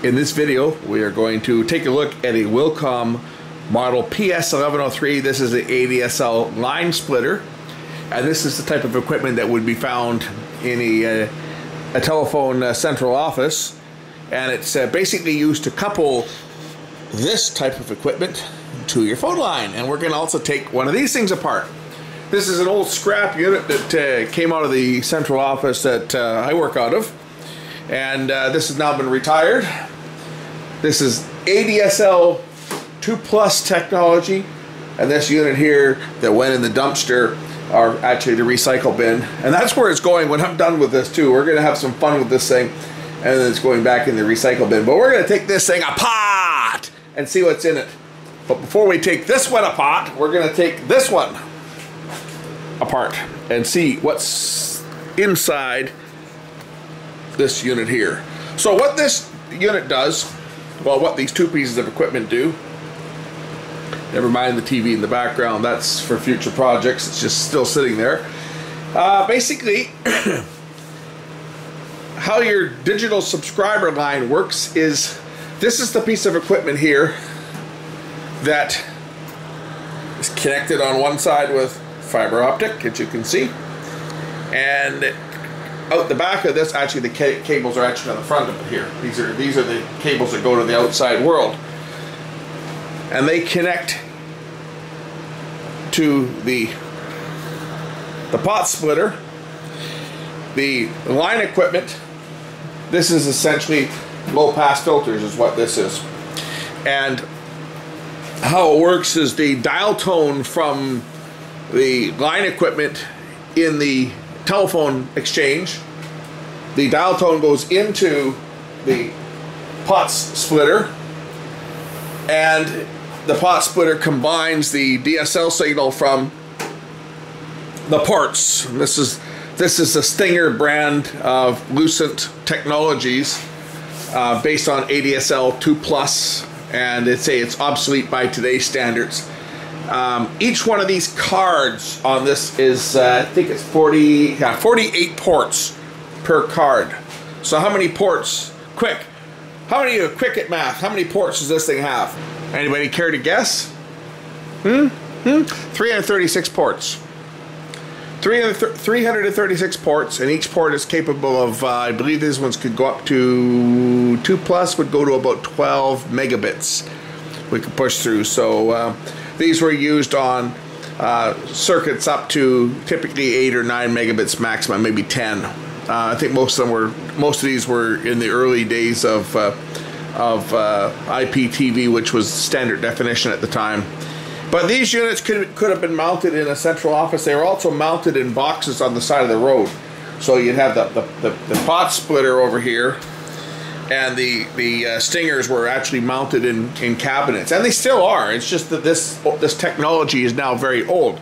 In this video, we are going to take a look at a Wilcom model PS1103. This is the ADSL line splitter, and this is the type of equipment that would be found in a telephone central office, and it's basically used to couple this type of equipment to your phone line. And we're going to also take one of these things apart. This is an old scrap unit that came out of the central office that I work out of, and this has now been retired. This is ADSL 2+ technology, and this unit here that went in the dumpster are actually the recycle bin, and that's where it's going when I'm done with this too. We're going to have some fun with this thing, and then it's going back in the recycle bin. But we're going to take this thing apart and see what's in it. But before we take this one apart, we're going to take this one apart and see what's inside this unit here. So what this unit does, well, what these two pieces of equipment do, never mind the TV in the background, that's for future projects, it's just still sitting there. Basically, how your digital subscriber line works is, this is the piece of equipment here that is connected on one side with fiber optic, as you can see, and out the back of this, actually the cables are actually on the front of it here. These are the cables that go to the outside world, and they connect to the pot splitter, the line equipment. This is essentially low pass filters is what this is, and how it works is the dial tone from the line equipment in the telephone exchange, the dial tone goes into the pot splitter, and the pot splitter combines the DSL signal from the ports. This is a Stinger brand of Lucent technologies based on ADSL 2+, and it's obsolete by today's standards. Each one of these cards on this is, I think it's 48 ports per card. So how many ports, quick at math, how many ports does this thing have? Anybody care to guess? 336 ports. 336 ports, and each port is capable of, I believe these ones could go up to 2+ would go to about 12 megabits we could push through. So these were used on circuits up to typically 8 or 9 megabits maximum, maybe 10. I think most of these were in the early days of IPTV, which was standard definition at the time. But these units could have been mounted in a central office. They were also mounted in boxes on the side of the road. So you'd have the pot splitter over here, and the Stingers were actually mounted in cabinets, and they still are. It's just that this technology is now very old.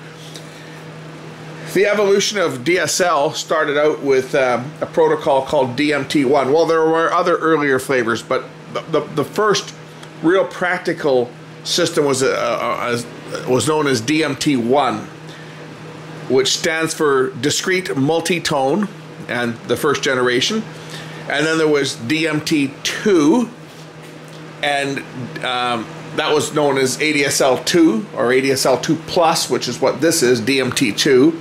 The evolution of DSL started out with a protocol called DMT1. Well, there were other earlier flavors, but the first real practical system was known as DMT1, which stands for discrete multi-tone, and the first generation. And then there was DMT2, and that was known as ADSL2 or ADSL 2+, which is what this is, DMT2.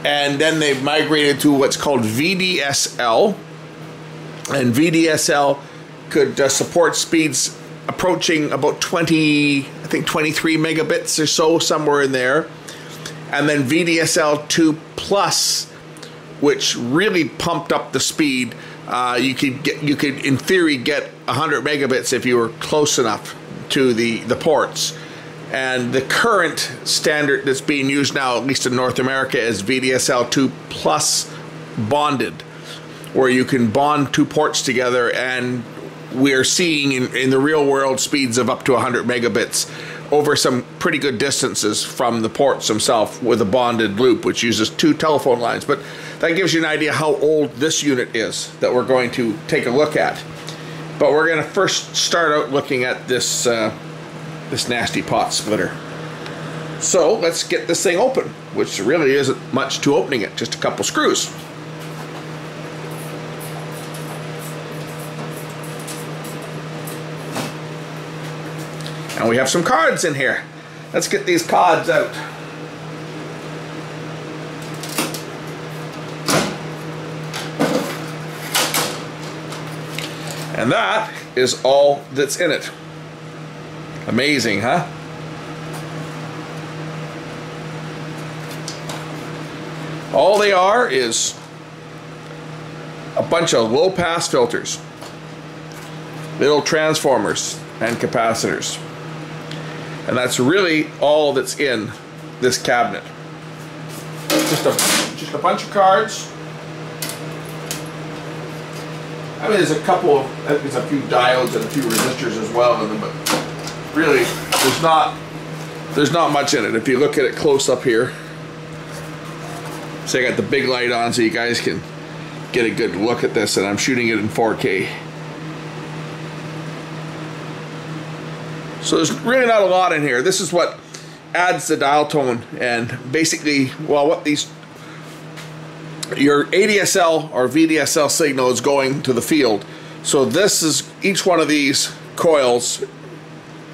And then they've migrated to what's called VDSL, and VDSL could support speeds approaching about 23 megabits or so, somewhere in there. And then VDSL 2+, which really pumped up the speed. You could in theory get 100 megabits if you were close enough to the ports. And the current standard that's being used now, at least in North America, is VDSL 2+ bonded, where you can bond two ports together, and we're seeing in the real world speeds of up to 100 megabits over some pretty good distances from the ports themselves with a bonded loop, which uses two telephone lines. But that gives you an idea how old this unit is that we're going to take a look at. But we're going to first start out looking at this this nasty pot splitter. So let's get this thing open, which really isn't much to opening it, just a couple screws. And we have some cards in here. Let's get these cards out. And that is all that's in it. Amazing, huh? All they are is a bunch of low-pass filters, little transformers and capacitors. And that's really all that's in this cabinet. Just a bunch of cards. I mean, there's a couple of, there's a few diodes and a few resistors as well in them, but really, there's not much in it. If you look at it close up here, so I got the big light on so you guys can get a good look at this, and I'm shooting it in 4K. So there's really not a lot in here. This is what adds the dial tone, and basically, well, what these, your ADSL or VDSL signal is going to the field. So this is, each one of these coils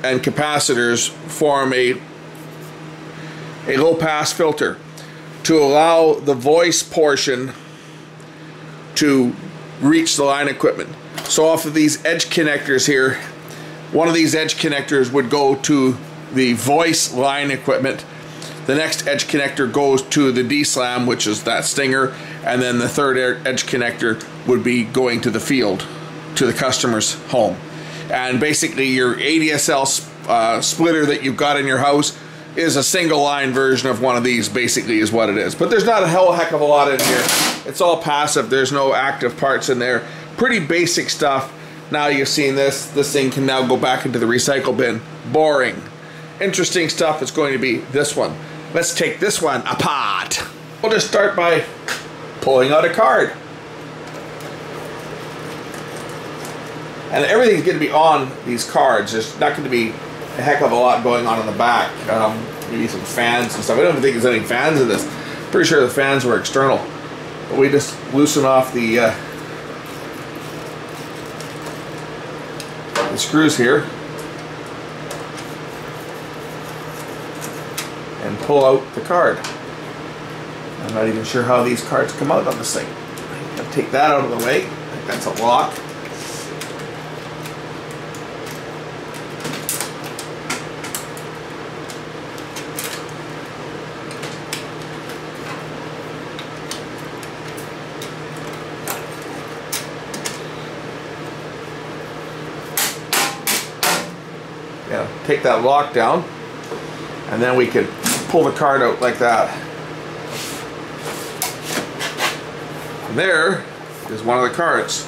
and capacitors form a low pass filter to allow the voice portion to reach the line equipment. So off of these edge connectors here, one of these edge connectors would go to the voice line equipment. The next edge connector goes to the D-slam, which is that Stinger, and then the third edge connector would be going to the field, to the customer's home. And basically your ADSL splitter that you've got in your house is a single line version of one of these, basically is what it is. But there's not a hell heck of a lot in here. It's all passive, there's no active parts in there. Pretty basic stuff. Now you've seen this thing can now go back into the recycle bin. Boring. Interesting stuff is going to be this one. Let's take this one apart. We'll just start by pulling out a card. And everything's going to be on these cards. There's not going to be a heck of a lot going on in the back. Maybe some fans and stuff. I don't think there's any fans in this. Pretty sure the fans were external. But we just loosen off the screws here and pull out the card. I'm not even sure how these cards come out on this thing. I'll take that out of the way. I think that's a lock. Yeah, take that lock down, and then we can pull the card out like that. And there is one of the cards.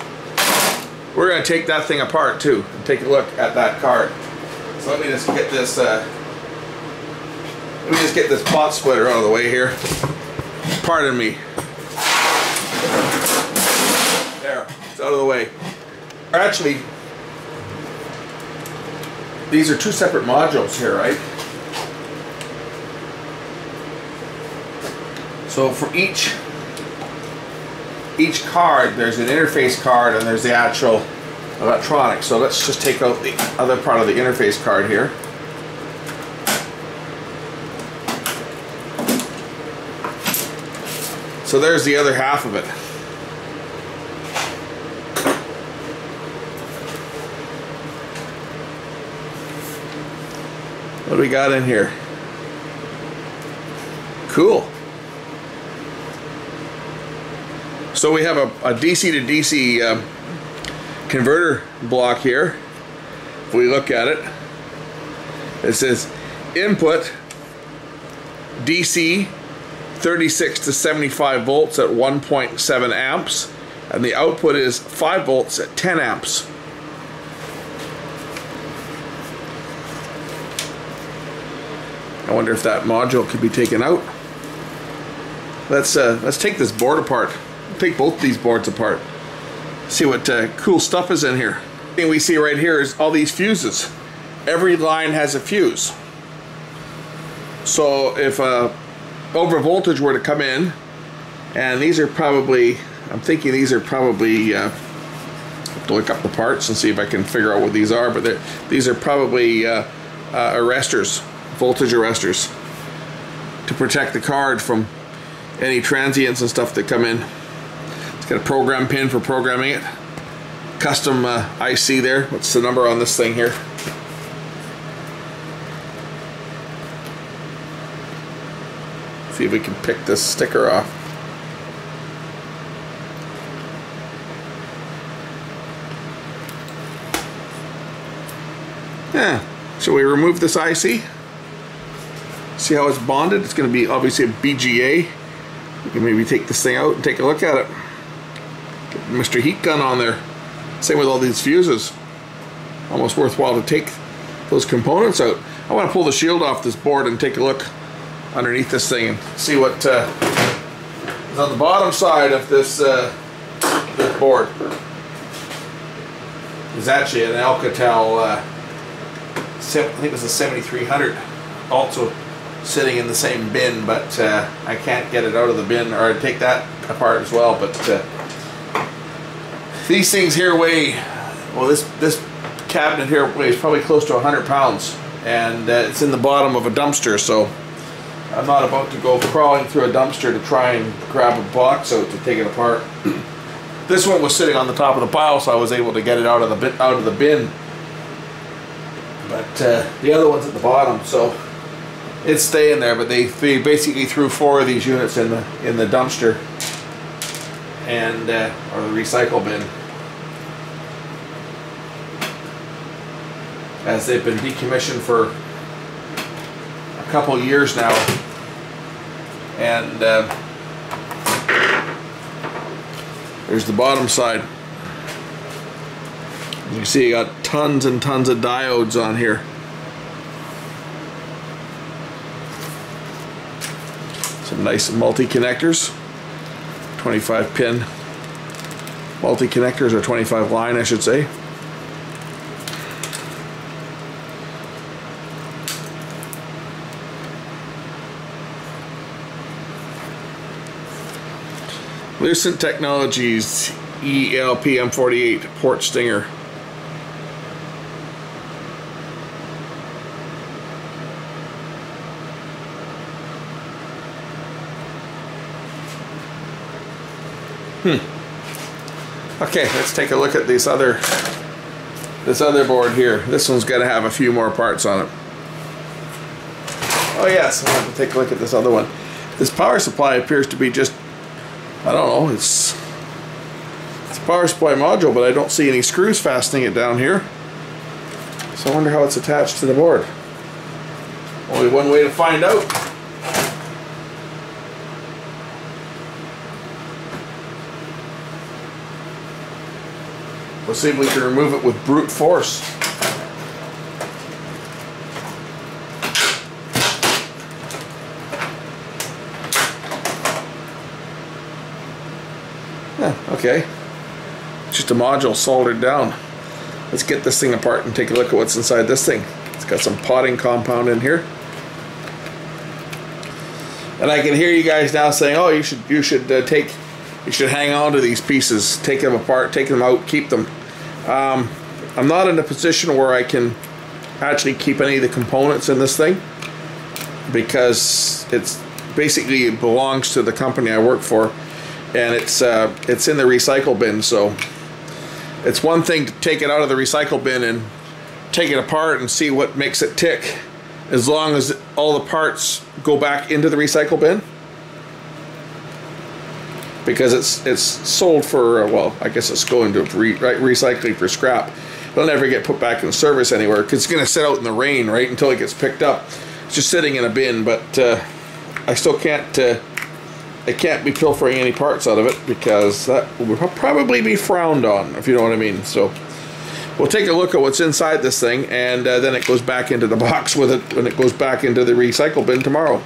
We're going to take that thing apart too and take a look at that card. So let me just get this pot splitter out of the way here. Pardon me. There, it's out of the way. Actually, these are two separate modules here, right? So for each card, there's an interface card and there's the actual electronics. So let's just take out the other part of the interface card here. So there's the other half of it. What do we got in here? Cool. So we have a DC to DC converter block here. If we look at it, it says input DC 36 to 75 volts at 1.7 amps, and the output is 5 volts at 10 amps. I wonder if that module could be taken out. Let's take this board apart. Take both these boards apart. See what cool stuff is in here. The thing we see right here is all these fuses. Every line has a fuse. So if over voltage were to come in, and these are probably, I'm thinking these are probably, I have to look up the parts and see if I can figure out what these are, but these are probably arresters, voltage arresters, to protect the card from any transients and stuff that come in. It's got a program pin for programming it. Custom IC there. What's the number on this thing here? See if we can pick this sticker off. Yeah. So we remove this IC. See how it's bonded? It's going to be obviously a BGA. We can maybe take this thing out and take a look at it. Get Mr. Heat Gun on there. Same with all these fuses. Almost worthwhile to take those components out. I want to pull the shield off this board and take a look underneath this thing and see what is on the bottom side of this this board. It's actually an Alcatel, I think it was a 7300, also sitting in the same bin, but I can't get it out of the bin, or I'd take that apart as well. But these things here weigh, well, this cabinet here weighs probably close to 100 pounds, and it's in the bottom of a dumpster, so I'm not about to go crawling through a dumpster to try and grab a box out to take it apart. This one was sitting on the top of the pile, so I was able to get it out of the bin. But the other one's at the bottom, so it's staying there. But they basically threw 4 of these units in the dumpster and or the recycle bin, as they've been decommissioned for a couple years now. And there's the bottom side. You can see you got tons and tons of diodes on here. Some nice multi-connectors. 25 pin multi-connectors, or 25 line I should say. Lucent Technologies ELPM48 port Stinger. Okay, let's take a look at this other board here. This one's got to have a few more parts on it. Oh yes, I want to take a look at this other one. This power supply appears to be just, I don't know, it's a power supply module, but I don't see any screws fastening it down here. So I wonder how it's attached to the board. Only one way to find out. We'll see if we can remove it with brute force. Okay, just a module soldered down. Let's get this thing apart and take a look at what's inside this thing. It's got some potting compound in here, and I can hear you guys now saying, "Oh, you should hang on to these pieces, take them apart, take them out, keep them." I'm not in a position where I can actually keep any of the components in this thing, because it's basically, it belongs to the company I work for. And it's in the recycle bin, so it's one thing to take it out of the recycle bin and take it apart and see what makes it tick, as long as all the parts go back into the recycle bin, because it's sold for, well, I guess it's going to recycling for scrap. It'll never get put back in service anywhere, because it's going to sit out in the rain right until it gets picked up. It's just sitting in a bin, but I still can't. I can't be pilfering any parts out of it, because that would probably be frowned on, if you know what I mean. So we'll take a look at what's inside this thing, and then it goes back into the box with it when it goes back into the recycle bin tomorrow.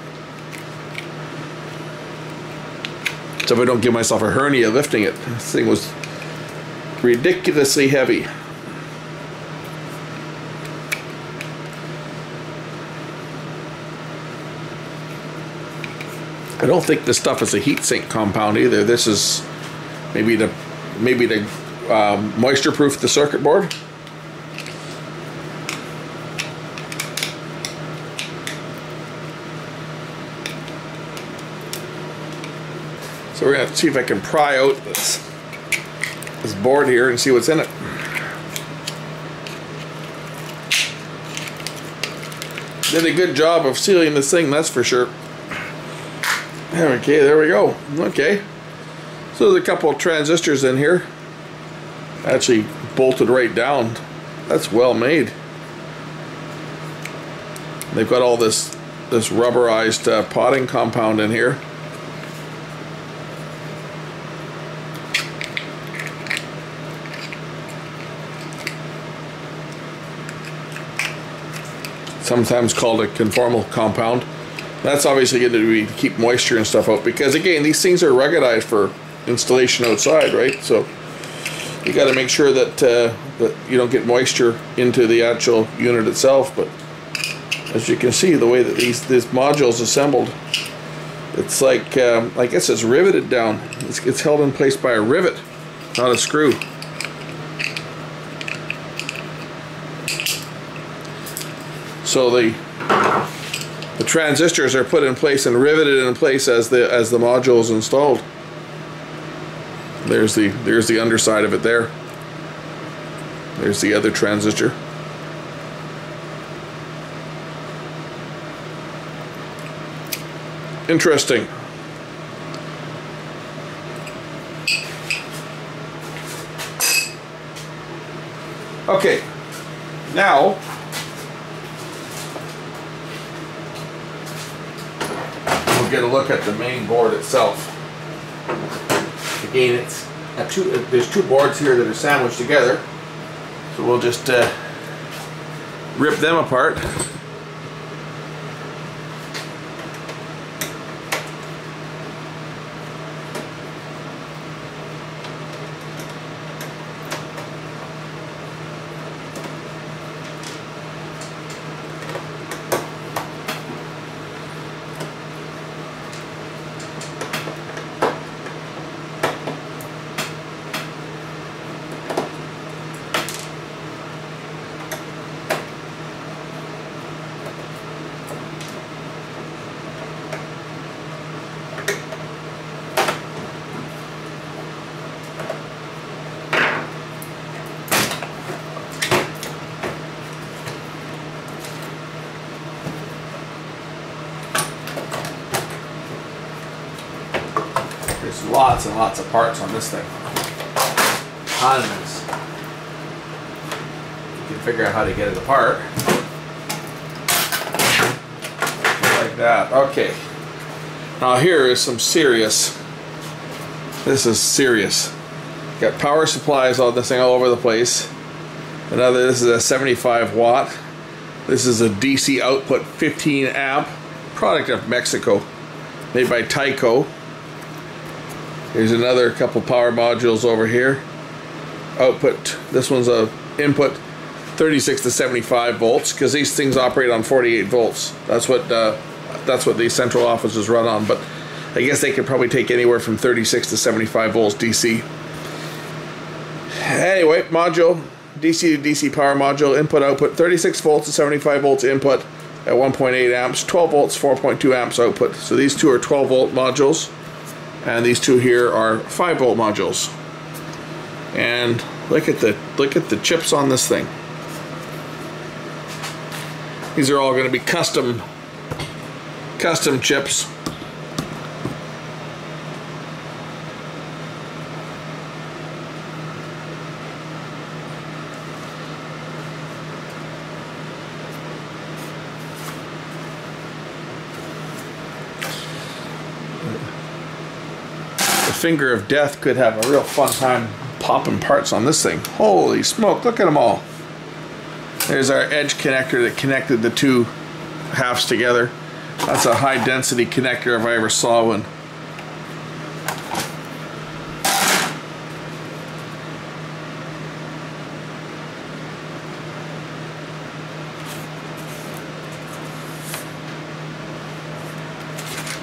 So if I don't give myself a hernia lifting it. This thing was ridiculously heavy. I don't think this stuff is a heat sink compound either. This is maybe to moisture proof the circuit board. So we're going to see if I can pry out this board here and see what's in it. Did a good job of sealing this thing, that's for sure. Okay, there we go. Okay. So there's a couple of transistors in here. Actually bolted right down. That's well made. They've got all this rubberized potting compound in here. Sometimes called a conformal compound. That's obviously going to be to keep moisture and stuff out, because again, these things are ruggedized for installation outside, right? So you got to make sure that that you don't get moisture into the actual unit itself. But as you can see, the way that these modules assembled, it's like I guess it's riveted down. It's held in place by a rivet, not a screw. So the transistors are put in place and riveted in place as the module is installed. There's the underside of it there. There's the other transistor. Interesting. Okay, now we'll get a look at the main board itself. Again, there's two boards here that are sandwiched together, so we'll just rip them apart. There's lots and lots of parts on this thing. Tons. You can figure out how to get it apart. Like that. Okay. Now here is some serious. This is serious. Got power supplies on this thing all over the place. This is a 75 watt. This is a DC output 15 amp. Product of Mexico. Made by Tyco. Here's another couple power modules over here. Output, this one's a input 36 to 75 volts, because these things operate on 48 volts. That's what the central offices run on, but I guess they could probably take anywhere from 36 to 75 volts DC. Anyway, module, DC to DC power module, input output 36 volts to 75 volts input at 1.8 amps, 12 volts, 4.2 amps output. So these two are 12 volt modules. And these two here are 5 volt modules. And look at the chips on this thing. These are all going to be custom chips. Finger of death could have a real fun time popping parts on this thing. Holy smoke, look at them all. There's our edge connector that connected the two halves together. That's a high density connector if I ever saw one.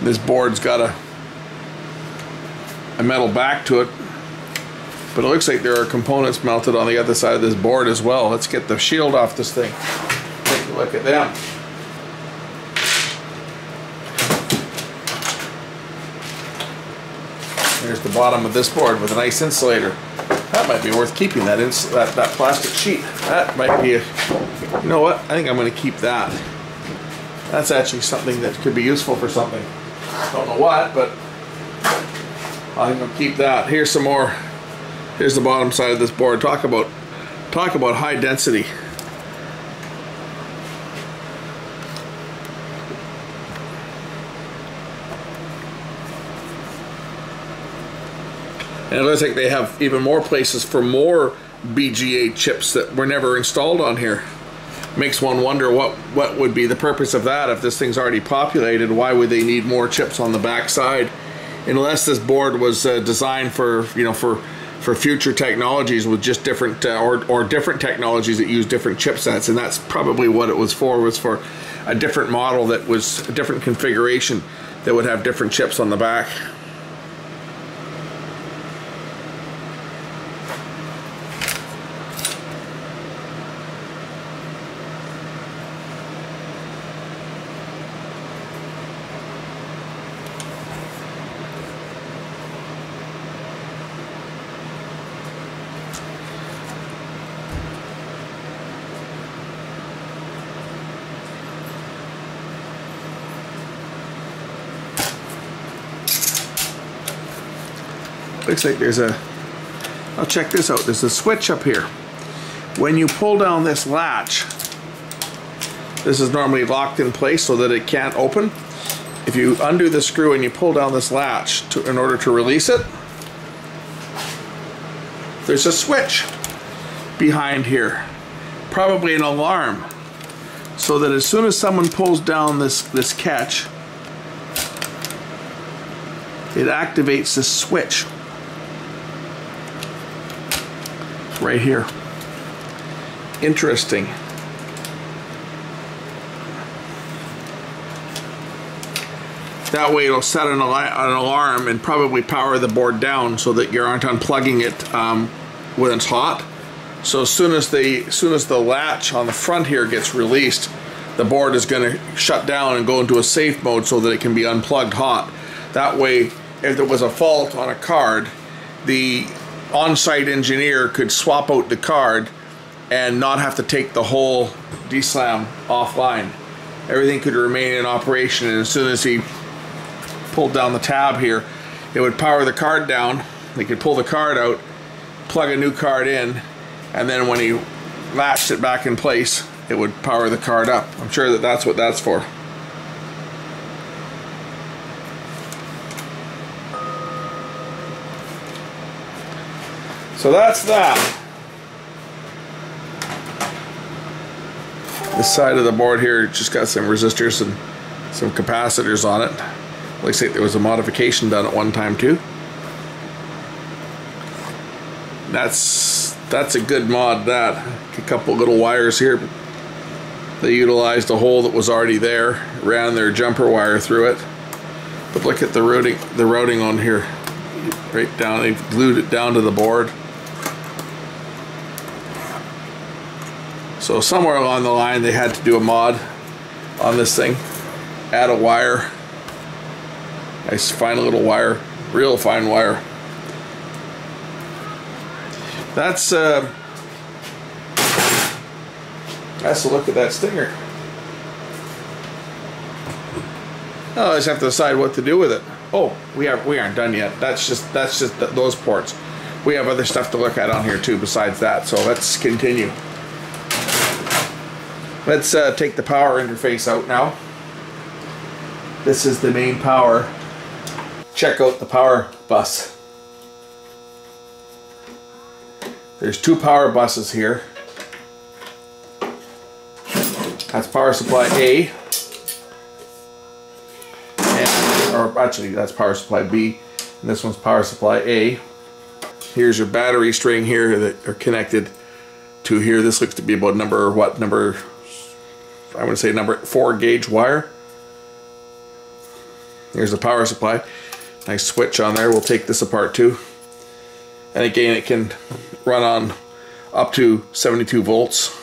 This board's got a metal back to it, but it looks like there are components mounted on the other side of this board as well. Let's get the shield off this thing. Take a look at them. There's the bottom of this board with a nice insulator. That might be worth keeping, that plastic sheet. That might be you know what? I think I'm going to keep that. That's actually something that could be useful for something. Don't know what, but I think I'll keep that. Here's some more. Here's the bottom side of this board. Talk about high density. And it looks like they have even more places for more BGA chips that were never installed on here. Makes one wonder what would be the purpose of that. If this thing's already populated, why would they need more chips on the back side? Unless this board was designed for, you know, for future technologies with just different or different technologies that use different chipsets, and that's probably what it was for a different model that was a different configuration that would have different chips on the back. Looks like there's a, I'll check this out, there's a switch up here. When you pull down this latch, this is normally locked in place so that it can't open. If you undo the screw and you pull down this latch in order to release it, there's a switch behind here, probably an alarm, so that as soon as someone pulls down this catch, it activates this switch. Right here. Interesting. That way it'll set an alarm and probably power the board down so that you aren't unplugging it when it's hot. So as soon as the latch on the front here gets released, the board is going to shut down and go into a safe mode so that it can be unplugged hot. That way, if there was a fault on a card, the on-site engineer could swap out the card and not have to take the whole DSLAM offline. Everything could remain in operation, and as soon as he pulled down the tab here, it would power the card down. They could pull the card out, plug a new card in, and then when he latched it back in place, it would power the card up. I'm sure that that's what that's for. So that's that. This side of the board here just got some resistors and some capacitors on it. Looks like there was a modification done at one time too. That's a good mod. That a couple little wires here. They utilized a hole that was already there, ran their jumper wire through it. But look at the routing on here, right down. They glued it down to the board. So somewhere along the line they had to do a mod on this thing, add a wire, nice fine little wire, real fine wire. That's a look at that Stinger. Oh, I just have to decide what to do with it. Oh, we aren't done yet. That's just those ports. We have other stuff to look at on here too besides that. So let's continue. Let's take the power interface out now. This is the main power. Check out the power bus. There's two power buses here. That's power supply A. Or actually, that's power supply B. And this one's power supply A. Here's your battery string here that are connected to here. This looks to be about I would say number 4 gauge wire. Here's the power supply. Nice switch on there. We'll take this apart too. And again, it can run on up to 72 volts.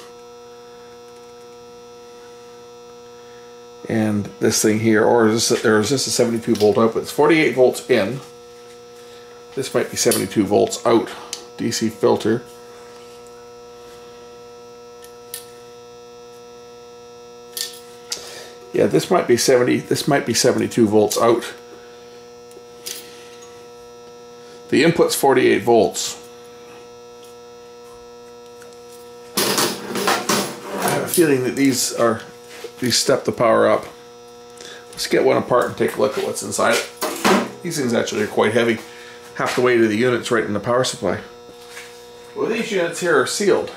And this thing here, or is this a 72 volt output? It's 48 volts in. This might be 72 volts out. DC filter. Yeah, this might be 72 volts out. The input's 48 volts. I have a feeling that these step the power up. Let's get one apart and take a look at what's inside it. These things actually are quite heavy. Half the weight of the unit's right in the power supply. Well, these units here are sealed.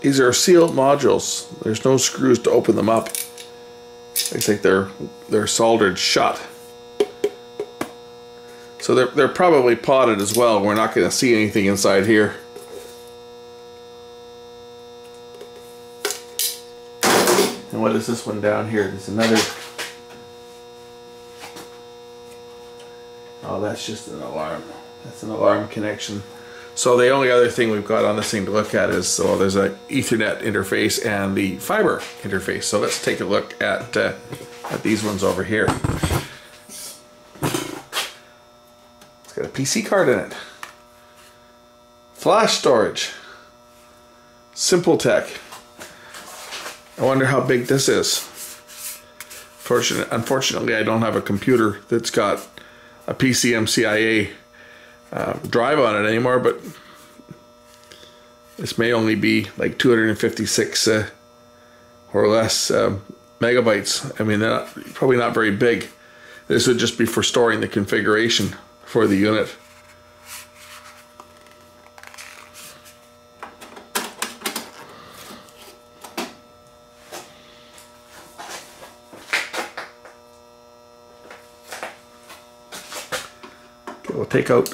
These are sealed modules. There's no screws to open them up. Looks like they're soldered shut. So they're probably potted as well. We're not going to see anything inside here. And what is this one down here? There's another. Oh, that's just an alarm. That's an alarm connection. So the only other thing we've got on this thing to look at is, so there's an Ethernet interface and the fiber interface. So let's take a look at these ones over here. It's got a PC card in it. Flash storage. Simple Tech. I wonder how big this is. Unfortunately, I don't have a computer that's got a PCMCIA drive on it anymore, but this may only be like 256 or less megabytes. I mean, they're probably not very big. This would just be for storing the configuration for the unit. Okay, we'll take out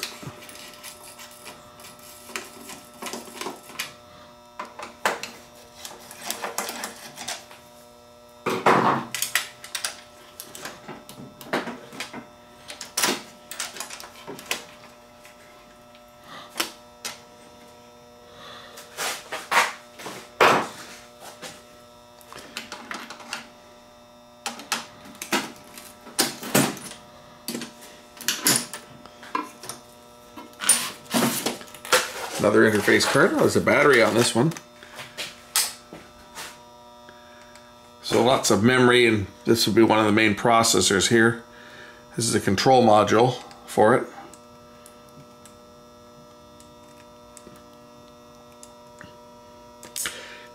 another interface card. Oh, there's a battery on this one. So lots of memory, and this would be one of the main processors here. This is a control module for it.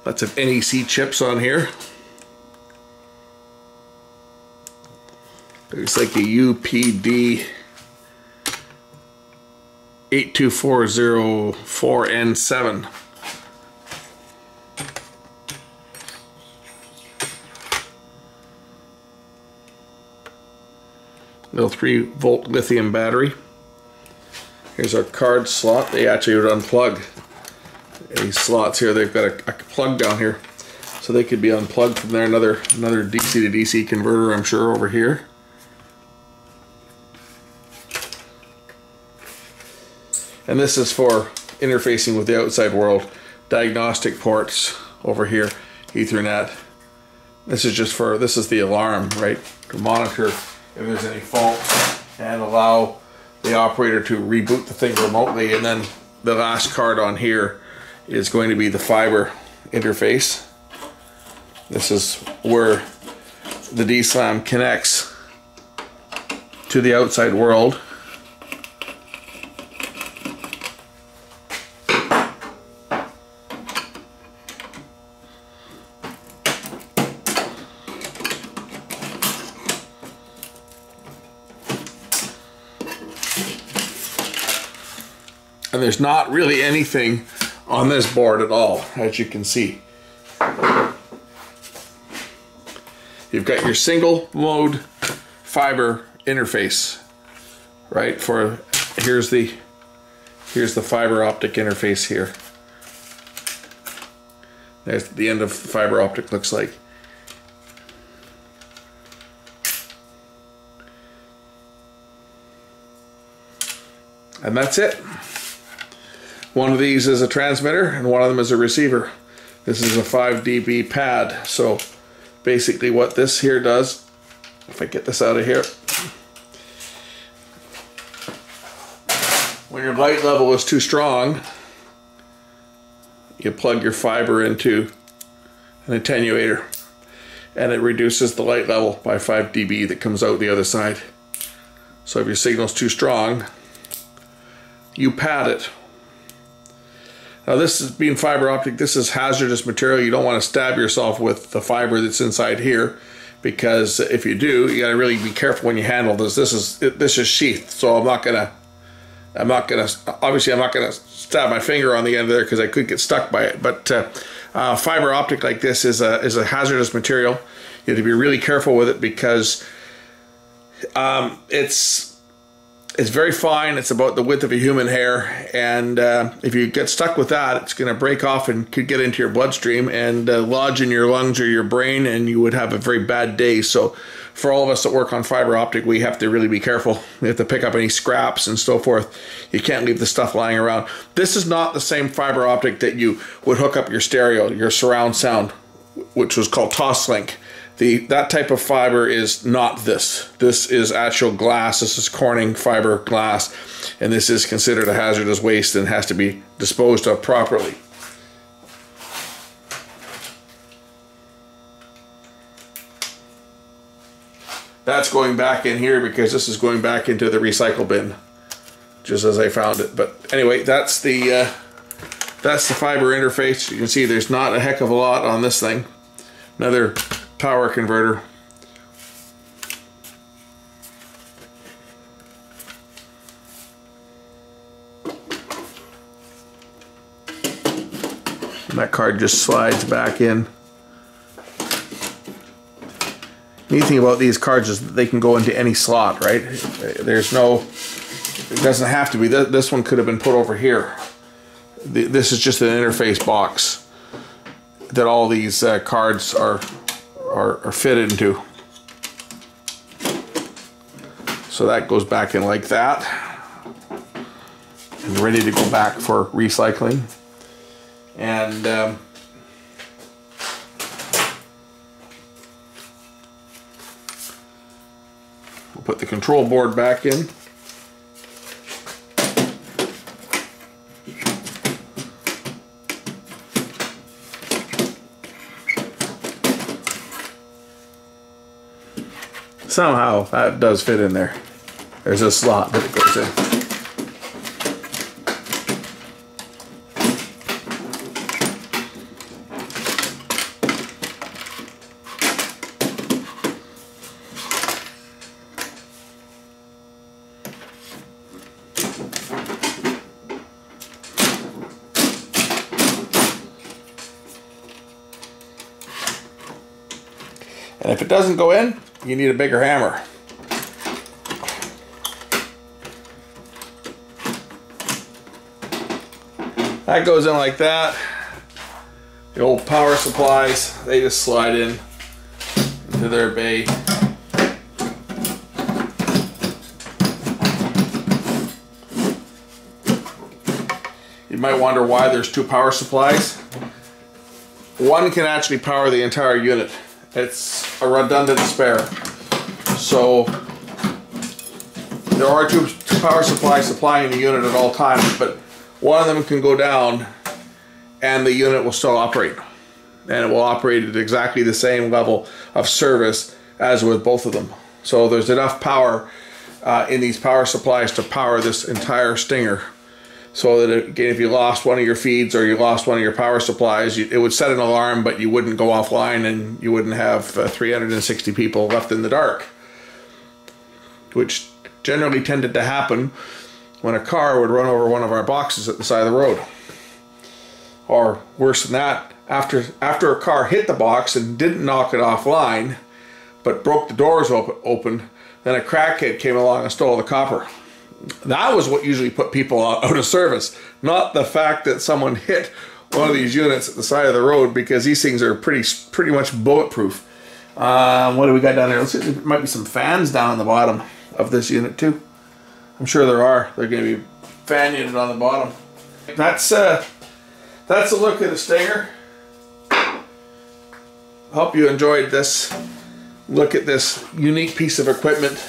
Lots of NEC chips on here. There's like a UPD 82404N7. Little 3-volt lithium battery. Here's our card slot. They actually would unplug these slots here. They've got a plug down here, so they could be unplugged from there. Another DC to DC converter, I'm sure, over here. And this is for interfacing with the outside world. Diagnostic ports over here, Ethernet. This is just for, this is the alarm, right? To monitor if there's any faults and allow the operator to reboot the thing remotely. And then the last card on here is going to be the fiber interface. This is where the DSLAM connects to the outside world. And there's not really anything on this board at all, as you can see. You've got your single mode fiber interface, right? For here's the fiber optic interface here. There's the end of the fiber optic looks like. And that's it. One of these is a transmitter and one of them is a receiver. This is a 5 dB pad. So basically what this here does, if I get this out of here, when your light level is too strong, you plug your fiber into an attenuator, and it reduces the light level by 5 dB that comes out the other side. So if your signal's too strong, you pad it. Now this is being fiber optic, this is hazardous material. You don't want to stab yourself with the fiber that's inside here, because if you do, you got to really be careful when you handle this. This is sheathed, so I'm not gonna stab my finger on the end of there because I could get stuck by it. But fiber optic like this is a hazardous material. You have to be really careful with it because it's very fine. It's about the width of a human hair, and if you get stuck with that, it's going to break off and could get into your bloodstream and lodge in your lungs or your brain, and you would have a very bad day. So for all of us that work on fiber optic, we have to really be careful. We have to pick up any scraps and so forth. You can't leave the stuff lying around. This is not the same fiber optic that you would hook up your stereo, your surround sound, which was called Toslink. That type of fiber is not this. This is actual glass. This is Corning fiber glass, and this is considered a hazardous waste and has to be disposed of properly. That's going back in here because this is going back into the recycle bin, just as I found it. But anyway, that's the fiber interface. You can see there's not a heck of a lot on this thing. Another power converter. And that card just slides back in. Neat thing about these cards is that they can go into any slot, right? There's no, it doesn't have to be. This one could have been put over here. This is just an interface box that all these cards are fitted into. So that goes back in like that and ready to go back for recycling. And we'll put the control board back in. Somehow that does fit in there. There's a slot that it goes in. And if it doesn't go in, you need a bigger hammer. That goes in like that. The old power supplies, they just slide in into their bay. You might wonder why there's two power supplies. One can actually power the entire unit. It's a redundant spare. So there are two power supplies supplying the unit at all times, but one of them can go down and the unit will still operate. And it will operate at exactly the same level of service as with both of them. So there's enough power in these power supplies to power this entire Stinger. So that again, if you lost one of your feeds or you lost one of your power supplies, it would set an alarm, but you wouldn't go offline and you wouldn't have 360 people left in the dark, which generally tended to happen when a car would run over one of our boxes at the side of the road. Or worse than that, after a car hit the box and didn't knock it offline, but broke the doors open, then a crackhead came along and stole the copper. That was what usually put people out of service, not the fact that someone hit one of these units at the side of the road, because these things are pretty much bulletproof. What do we got down there? Let's see, there might be some fans down on the bottom of this unit too. I'm sure there are. They're going to be fan unit on the bottom. That's a look at a Stinger. Hope you enjoyed this look at this unique piece of equipment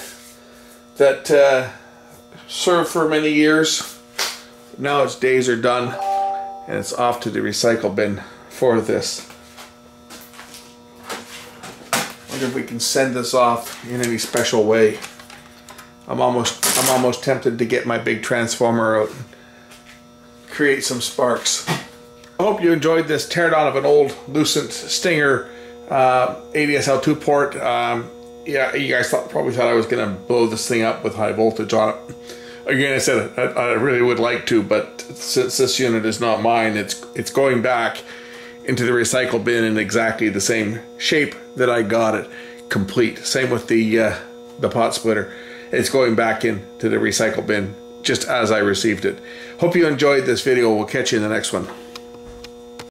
that served for many years. now its days are done, and it's off to the recycle bin for this. Wonder if we can send this off in any special way. I'm almost tempted to get my big transformer out and create some sparks. I hope you enjoyed this teardown of an old Lucent Stinger ADSL 2 port. Yeah, you guys probably thought I was going to blow this thing up with high voltage on it. Again, I said I really would like to, but since this unit is not mine, it's going back into the recycle bin in exactly the same shape that I got it, complete. Same with the pot splitter. It's going back into the recycle bin just as I received it. Hope you enjoyed this video. We'll catch you in the next one.